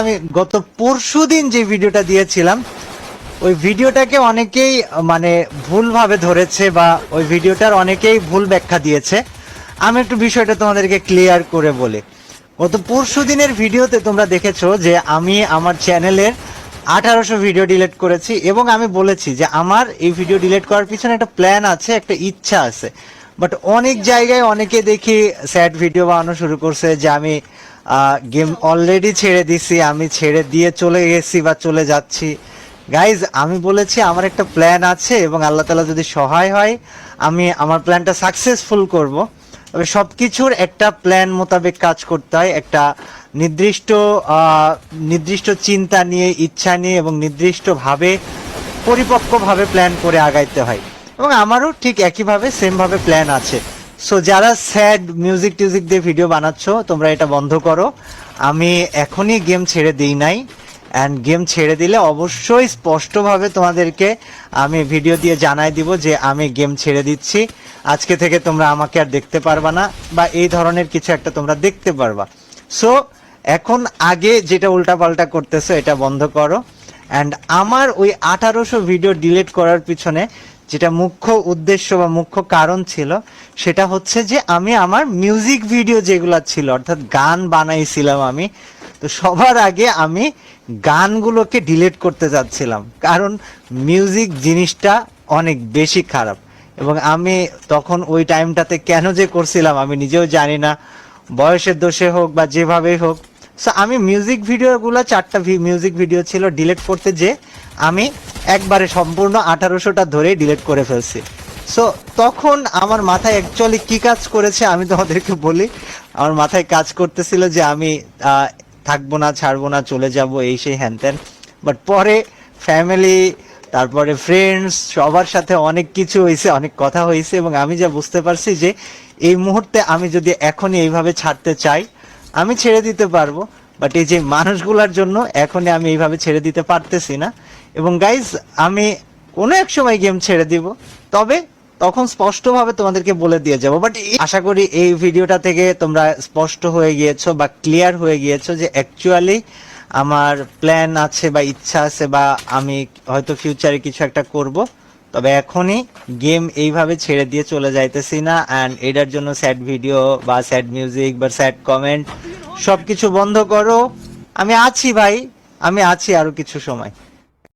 আমি গত পরশুদিন যে ভিডিওটা দিয়েছিলাম ওই ভিডিওটাকে অনেকেই মানে ভুলভাবে ধরেছে বা ওই ভিডিওটার অনেকেই ভুল ব্যাখ্যা দিয়েছে। আমি একটু বিষয়টা তোমাদেরকে ক্লিয়ার করে বলি। গত পরশুদিনের ভিডিওতে তোমরা দেখেছো যে আমি আমার চ্যানেলের 1800 ভিডিও ডিলিট করেছি এবং আমি বলেছি যে আমার এই ভিডিও ডিলিট করার পিছনে একটা প্ল্যান আছে, একটা ইচ্ছা আছে। বাট অনেক জায়গায় অনেকে দেখি স্যাড ভিডিও বানানো শুরু করছে যে আমি গেম অলরেডি ছেড়ে দিছি, আমি ছেড়ে দিয়ে চলে গেছি বা চলে যাচ্ছি। গাইজ, আমি বলেছি আমার একটা প্ল্যান আছে এবং আল্লাহ তাআলা যদি সহায় হয় আমি আমার প্ল্যানটা সাকসেসফুল করব। তবে সব কিছুর একটা প্ল্যান মোতাবেক কাজ করতে হয়, একটা নির্দিষ্ট চিন্তা নিয়ে, ইচ্ছা নিয়ে এবং নির্দিষ্টভাবে পরিপক্কভাবে প্ল্যান করে আগাইতে হয়। এবং আমারও ঠিক একইভাবে সেমভাবে প্ল্যান আছে। সো যারা স্যাড মিউজিক টিউজিক দিয়ে ভিডিও বানাচ্ছ তোমরা এটা বন্ধ করো। আমি এখনই গেম ছেড়ে দিই নাই, অ্যান্ড গেম ছেড়ে দিলে অবশ্যই স্পষ্টভাবে তোমাদেরকে আমি ভিডিও দিয়ে জানাই দিব যে আমি গেম ছেড়ে দিচ্ছি, আজকে থেকে তোমরা আমাকে আর দেখতে পারবা না বা এই ধরনের কিছু একটা তোমরা দেখতে পারবা। সো এখন আগে যেটা উল্টাপাল্টা করতেছো এটা বন্ধ করো। অ্যান্ড আমার ওই 1800 ভিডিও ডিলিট করার পিছনে যেটা মুখ্য উদ্দেশ্য বা মুখ্য কারণ ছিল সেটা হচ্ছে যে আমি আমার মিউজিক ভিডিও যেগুলো ছিল, অর্থাৎ গান বানাইছিলাম আমি, তো সবার আগে আমি গানগুলোকে ডিলিট করতে যাচ্ছিলাম, কারণ মিউজিক জিনিসটা অনেক বেশি খারাপ। এবং আমি তখন ওই টাইমটাতে কেন যে করছিলাম আমি নিজেও জানি না, বয়সের দোষে হোক বা যেভাবেই হোক। সো আমি মিউজিক ভিডিওগুলো 4টা মিউজিক ভিডিও ছিল, ডিলিট করতে যে আমি একবারে সম্পূর্ণ 1800টা ধরে ডিলিট করে ফেলছি। সো তখন আমার মাথায় অ্যাকচুয়ালি কি কাজ করেছে আমি তোমাদেরকে বলি। আমার মাথায় কাজ করতেছিল যে আমি থাকবো না, ছাড়বো না, চলে যাব, এই সেই হ্যান ত্যান। বাট পরে ফ্যামিলি, তারপরে ফ্রেন্ডস, সবার সাথে অনেক কিছু হয়েছে, অনেক কথা হয়েছে এবং আমি যা বুঝতে পারছি যে এই মুহূর্তে আমি যদি এখনই এইভাবে ছাড়তে চাই আমি ছেড়ে দিতে পারবো, বাট এই যে মানুষগুলোর জন্য এখনই আমি এইভাবে ছেড়ে দিতে পারতেছি না। এবং গাইজ, আমি কোনো এক সময় গেম ছেড়ে দিব, তবে তখন স্পষ্টভাবে তোমাদেরকে বলে দিয়ে যাবো। বাট আশা করি এই ভিডিওটা থেকে তোমরা স্পষ্ট হয়ে গিয়েছো বা ক্লিয়ার হয়ে গিয়েছো যে অ্যাকচুয়ালি আমার প্ল্যান আছে বা ইচ্ছা আছে বা আমি হয়তো ফিউচারে কিছু একটা করব। তবে এখনই গেম এইভাবে ছেড়ে দিয়ে চলে যাইতেছি না। অ্যান্ড এটার জন্য স্যাড ভিডিও বা স্যাড মিউজিক বা স্যাড কমেন্ট সব কিছু বন্ধ করো। আমি আছি ভাই, আমি আছি আরো কিছু সময়।